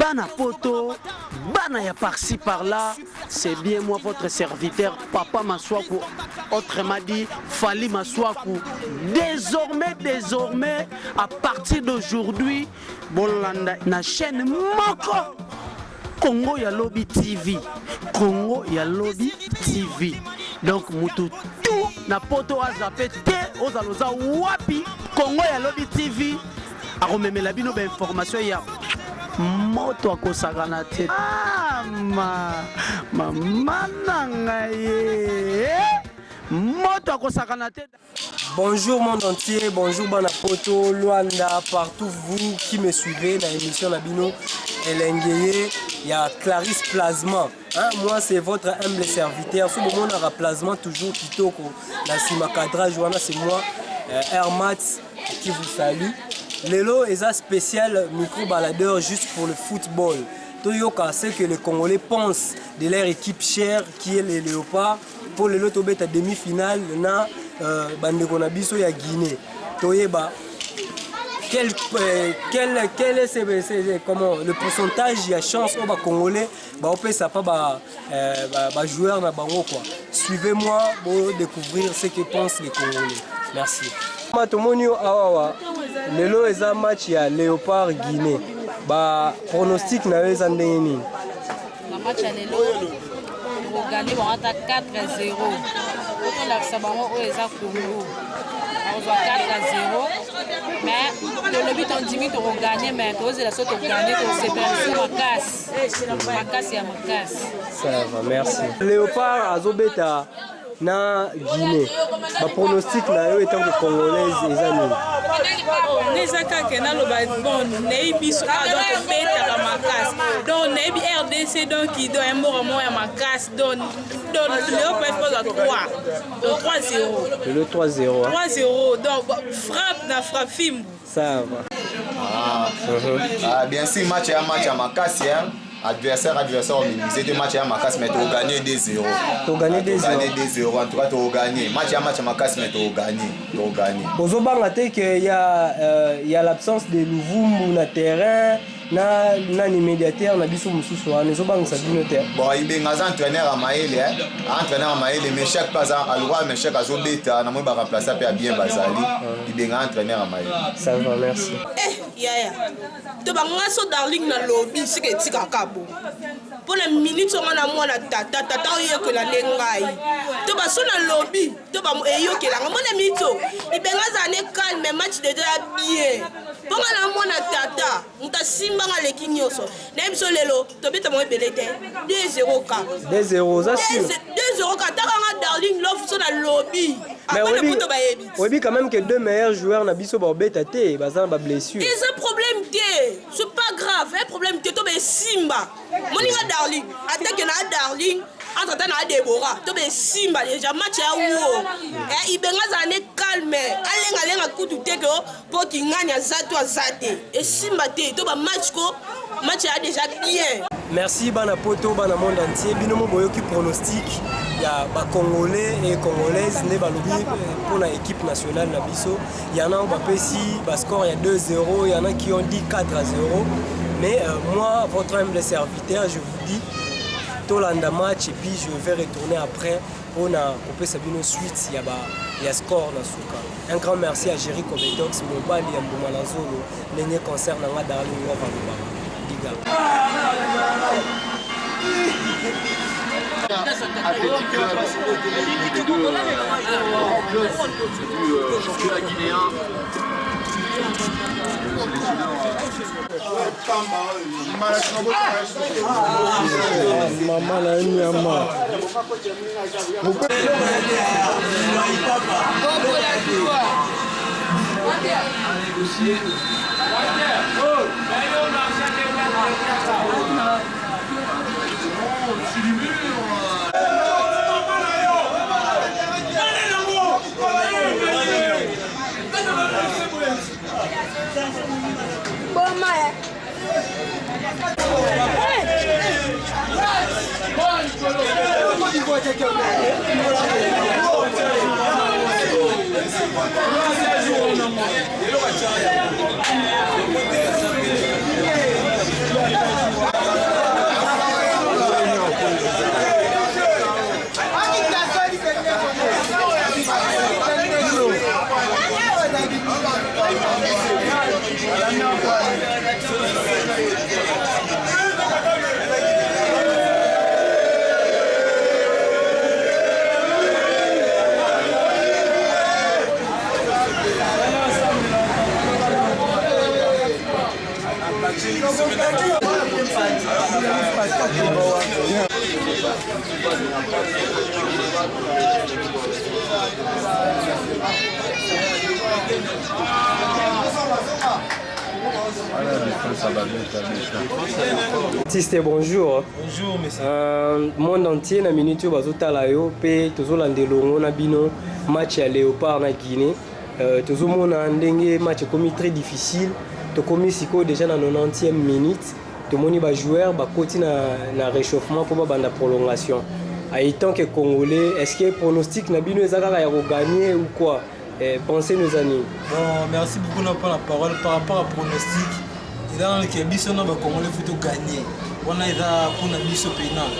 Bana poto, bana ya par-ci par-là, c'est bien moi votre serviteur, Papa Maswaku, autrement dit, Fally Maswaku. Désormais, à partir d'aujourd'hui, Bolanda, na chaîne Moko, Congo ya Lobby TV. Congo ya Lobby TV. Donc, mutu tout na poto a zappé te, ozaloza wapi, Congo ya Lobby TV. A rememela bino ba information ya moto akosakana te. Mama nanga ye. Moto akosakana te. Bonjour monde entier, bonjour Banapoto, Luanda, partout vous qui me suivez dans l'émission Nabino Elengeye, il y a Clarisse Plasma. Hein? Moi c'est votre humble serviteur, ce moment on a Plasma toujours Kitoko, la Simakadra Joana c'est moi, Hermats qui vous salue. Lelo est un spécial micro-baladeur juste pour le football. Toyoka sait que les Congolais pensent de leur équipe chère qui est les Léopards. Pour le lot à demi-finale, na Bandekonabiso ya Guinée. Toyeba, quel est comment le pourcentage il y a chance au Congolais, on peut ça pas joueur na bango quoi. Suivez-moi pour découvrir ce que pensent les Congolais. Merci. Matomonio awawa, lelo eza match ya Léopard Guinée. Ba pronostic na weza ndeni. La match ya lelo on gagne 4-0. On a sabango o eza Congo. On va 4-0. Mais le but on dit que on gagne mais on la sorte on gagne on se perd ma casse ya ma casse. Ça va, merci. Léopard azobeta na Guinée. Ba pronostic na yo étant que congolaise ezani. Nezaka kena lo ba bon neibi so donc beta la makas. Donc neibi RDC donc qui doit un mot à makas donc le peut à 3. Donc 3-0. Le 3-0. 3-0 donc frappe na frappe film. Ça va. Bien sûr match à makas hein. Adversaire minimisé de match à Makas mais tu as gagné 2-0. Tu as gagné 2-0 en tout cas tu as gagné. Match à Makas mais tu as gagné. Bozobanga te que il y a l'absence de Louvumbu na terrain na immédiataire na biso mususu wana ezobanga sa bino te. Bon il benga entraîneur à Maël mais chaque pas à loi mais chaque azobeta na moi ba remplacer pe bien bazali. Il benga entraîneur à Maël. Ça va merci. Yeah. To banga so darling na lobby c'est que tika kabo. Pour les minutes on a moi na tata yo que la lengai. To ba so na lobby, to ba yo que la ngona mito. Il benga za ne calme match de bien. Pour la moi na tata, on ta simba nga le kinyoso. Na biso lelo, to beta mo belete 2-0 ka. 2-0 ça sûr. 2-0 ka ta nga darling love so na lobby. Mais oui, quand même que deux meilleurs joueurs na biso ba beta te, bazana ba blessure. C'est un problème té, c'est pas grave, un problème té to be simba. Moninga darling, attaque na darling, entre-temps na Deborah, to be simba déjà match ya wo. Et ibenga za ne calme, alenga kutu te ko po kinganya zato azate. Et simba té to ba match ko match a déjà bien. Merci Banapoto, bana monde entier. Binomo boyoki pronostic. Il y a ba Congolais et Congolaises ne balobi pour l'équipe nationale na biso. Il y en a qui ont pesi ba score il y a 2-0, il y en a qui ont dit 4-0. Mais moi votre humble serviteur, je vous dis tolanda match et puis je vais retourner après pour na couper Sabino suite il y a score na suka. Un grand merci à Jerry Kobetox Mobali ya Mbomalazolo, dernier concert na nga Darling Ngova Mobala. Athletic Club du championnat guinéen. Maman la nyama. Artiste, bonjour. Bonjour, monsieur. Monde entier na minute bazotala yo pe tozolandelongo na bino match ya Léopard na Guinée. Tozomona ndenge match komi très difficile. Tokomi siko déjà na 90e minute. Tomoni ba joueur bakoti na réchauffement pour banda prolongation. Étant que Congolais, est-ce que pronostic na bino ezaka ya gagner ou quoi? Pensez nos amis. Bon, merci beaucoup pour la parole par rapport à pronostic. Dans le Kébiso, nous Congolais faut gagner. On a pour la biso pénal.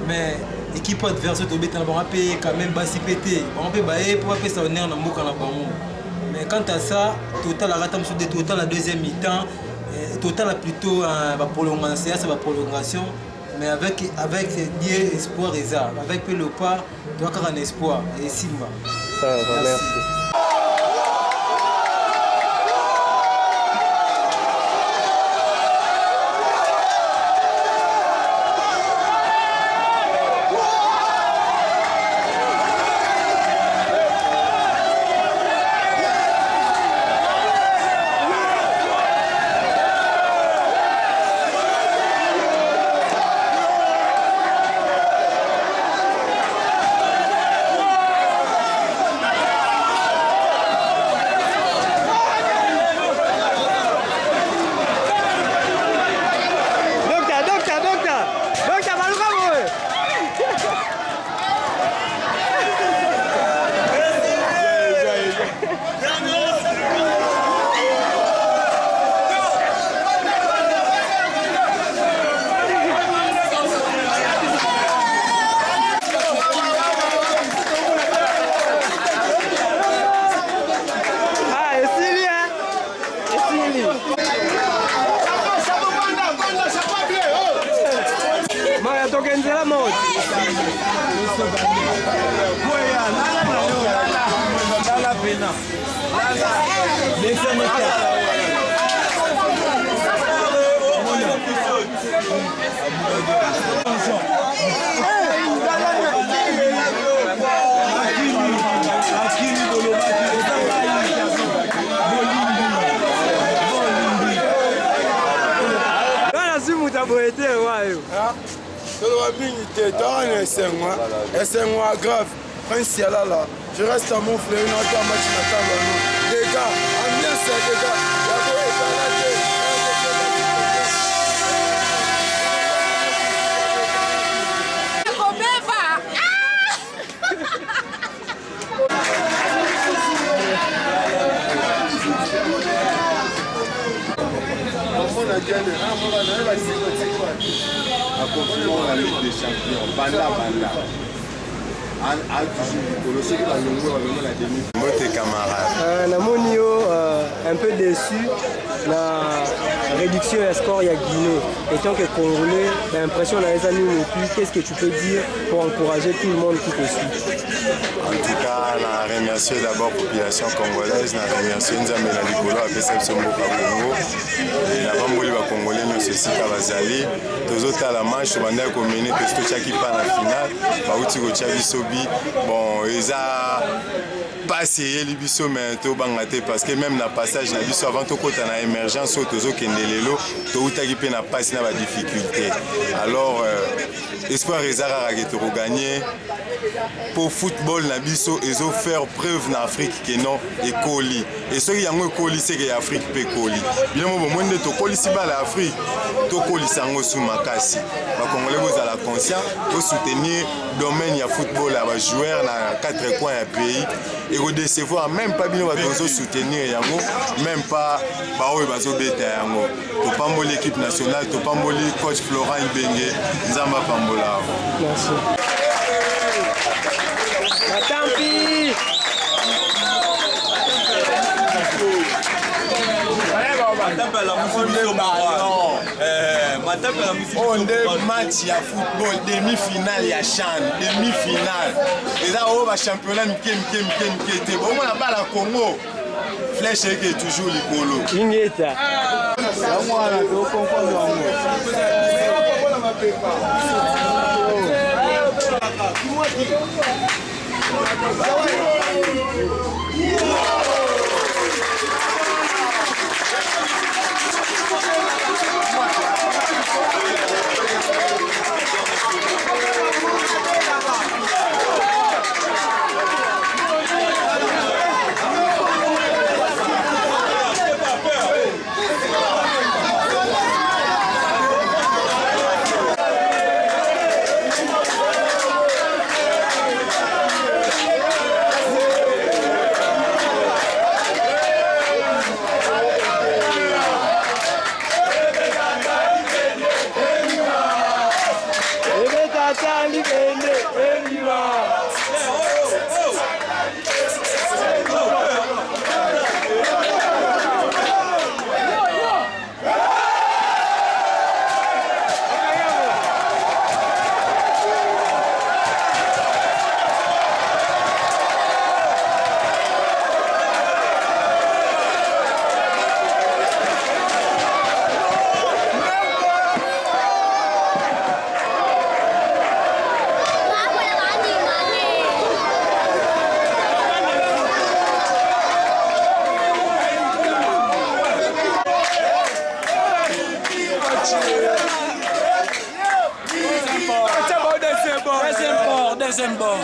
Mais l'équipe adverse de Bétan va payer quand même basi pété. On peut bailler pour passer ça honneur dans Moka na Bango. Mais quant à ça, total la ratam sur des total la deuxième mi-temps, total plutôt la prolongation, c'est la prolongation. Mais avec Dieu espoir et ça, avec le pas, tu as un espoir et Simba. Ça va, merci. Je reste à mon frère, une autre match les gars, amenez ça, les gars. Namoni yo un peu déçu la réduction du score ya Guinée. Étant que Congolais, l'impression on a les amis non plus. Qu'est-ce que tu peux dire pour encourager tout le monde qui te suit? En tout cas, je remercie d'abord la population congolaise, je remercie Nzambe Likolo a fait ça Congo et la bamboli ba Congolais nous ceci kabazali. Tozota la match banda ko mener to chaki pa na finale, ba uti ko chabisobi. Bon, eza passé les biso mais to bangate parce que même na passage na biso avant to kota na émergence tozo kendelelo to utaki pe na passe na ba difficulté. Alors espoir ezara ra to gagner pour football na biso ezo faire preuve na Afrique que non ekoli et ce qui yango ekoli c'est que Afrique pe koli bien mo monde to koli si ba la Afrique to koli sango sous makasi ba congolais vous à la conscience pour soutenir domaine ya football à ba joueurs na quatre coins ya pays et redecevoir même pas bien ba dozo soutenir yango même pas ba oyo bazo beta yango to pamboli l'équipe nationale to pamboli coach Florent Ibenge nzamba pambola. Merci. Matampi. On est match ya football demi-finale ya CHAN demi-finale et là on va championnat mike bon on a pas la Congo flèche est toujours likolo ingeta Deuxième bord.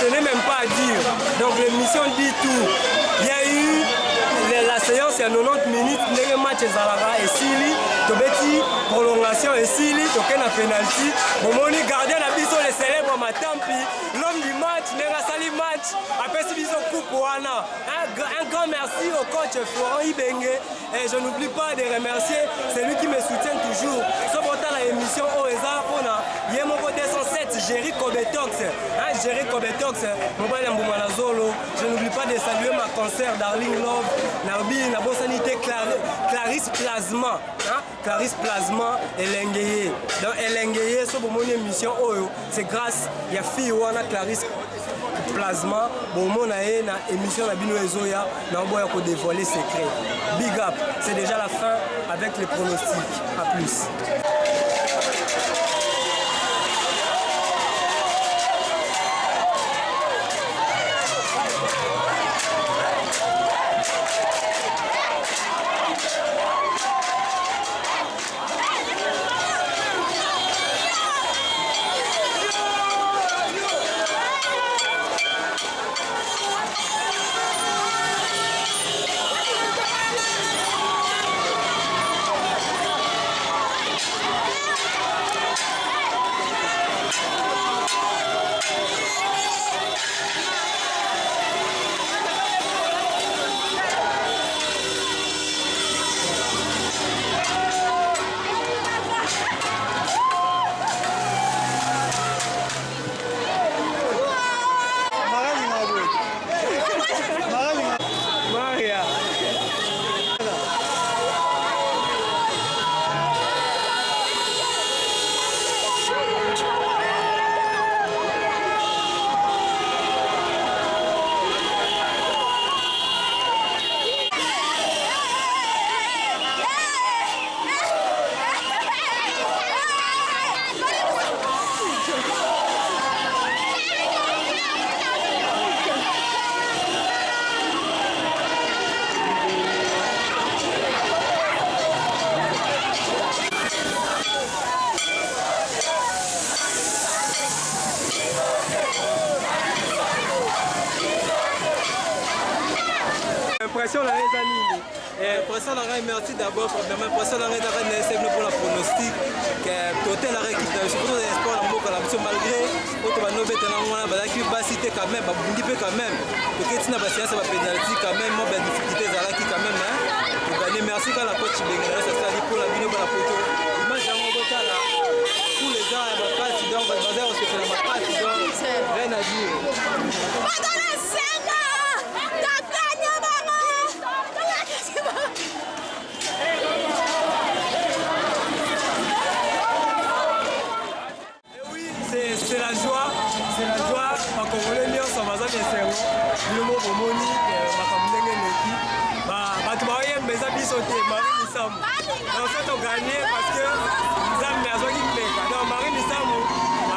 Ce n'est même pas à dire. Donc l'émission dit tout. Il y a eu la séance il y a 90 minutes, le match Zalaga et Sili, Tobeti, prolongation et Sili, Tokena penalty. Bomoni gardien la biso le célèbre Matampi, l'homme du match, Nera Sali match, après si biso coupe Wana. Un grand merci au coach Florent Ibenge et je n'oublie pas de remercier celui qui me soutient toujours. Sauf autant la émission Oeza Pona, Yemoko 207, Jerry Kobetox, Jerry Kobetox, Mobile Mboumana Zolo. Je n'oublie pas de saluer ma concert Darling Love, Narbi, Nabosanité, Clarisse Plasma, Clarisse Plasma et Lengeye. Donc Lengeye, c'est mon émission Oyo, c'est grâce à la fille Wana Clarisse Plasma, bon mon aé na émission la Bino Ezoya, na boya ko dévoiler secret. Big up, c'est déjà la fin avec les pronostics. À plus. impression là les amis. Impression là merci d'abord premièrement impression là c'est pour la pronostic que total la équipe surtout les sports en moko la malgré auto ba no beta na ngwana ba ki ba cité quand même ba bundi pe quand même to que tina ba séance ba penalty quand même mo ba difficulté za la qui quand même hein to gagner merci quand la coach Bengala ça ça pour la bino ba la poto image en bota là tous les gens ba passe donc ba bazar on se fait la passe donc rien à dire c'est la joie en congolais lion ça va ça bien c'est le mot bomoni makamulenge neki bato bayembeza biso te Marie Misambo en fait on gagné parce que nzambe azwaki mbeka donc Marie Misambo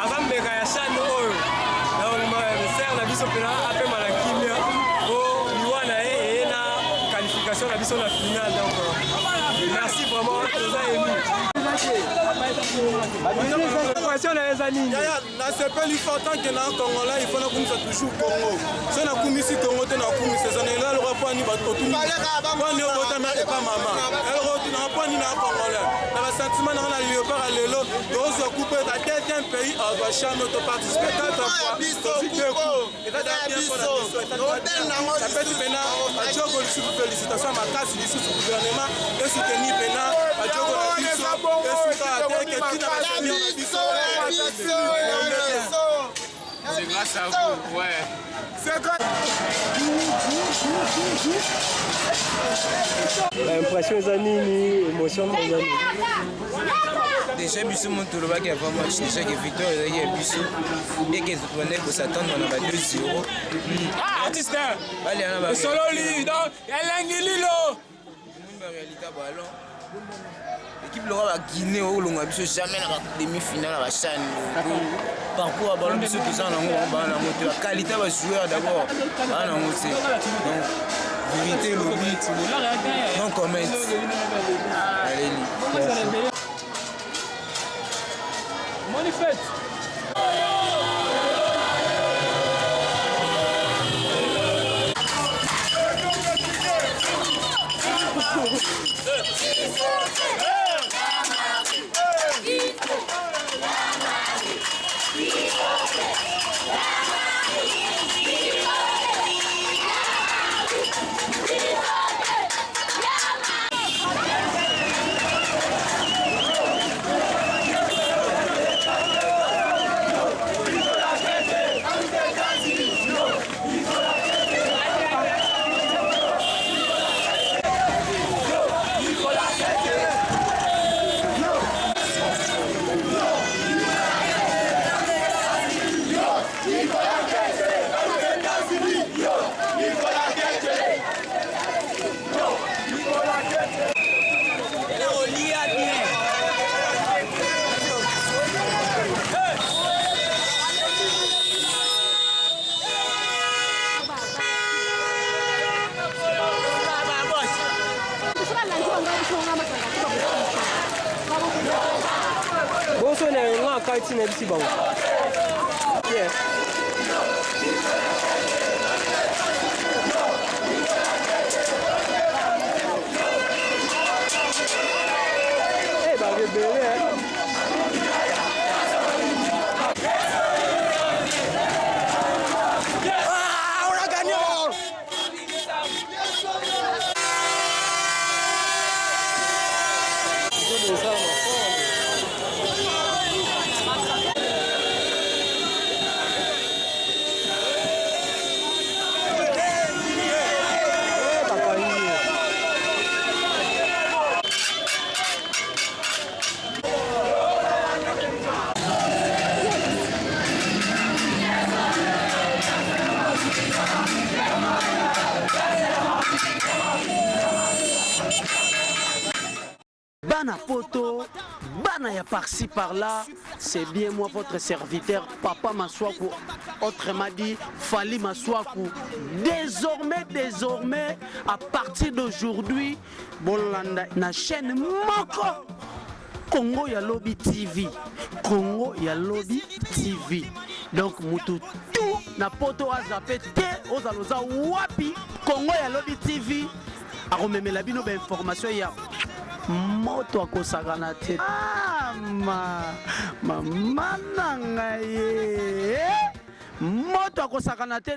aza mbeka ya chane oyo donc ser na biso mpena apema na kimia po liwa na ye eye na qualification na biso na finale donc merci vraiment toza ému nasepeli fort tant que na congolais il faut na kumisa toujours Congo so na kumisi Congo te na kumisa zanela lo rapani bato tu kwani obota na epa mama ero tu na rapani na congolais na ba sentiment na léopard à lelo dozo couper la deuxième pays à Bachano to participer quatre fois et ça bien pour la ça peut pena a jogo le sous félicitations ma casse du sous gouvernement et soutenir pena a jogo la biso et c'est grâce à vous, ouais. Impression les amis, émotion les amis. Déjà biso monto le bac avant match déjà que victoire il y a biso et que on est pour s'attendre on a 2-0. Ah artiste. Allez on a solo li donc elengi lilo. Une réalité ballon. L'équipe Laura va Guinée au long biso jamais la demi-finale à la chaîne. Parcours à ballon biso tout ça la qualité va jouer d'abord. Donc vérité le but. Non comment. Allez. Manifeste. Boso na nga kati na bisi bango. Yeah. Eh ba bébé. Bana poto, bana ya par-ci par-là, c'est bien moi votre serviteur, Papa Maswaku, autrement dit, Fali Maswaku. Désormais, à partir d'aujourd'hui, Bolanda, na chaîne Moko, Congo ya Lobby TV, Congo ya Lobby TV. donc mutu tout na poto azape te ozaloza wapi Congo ya Lobby TV akomemela bino ba information ya moto akosakana te mama na ngai moto akosakana te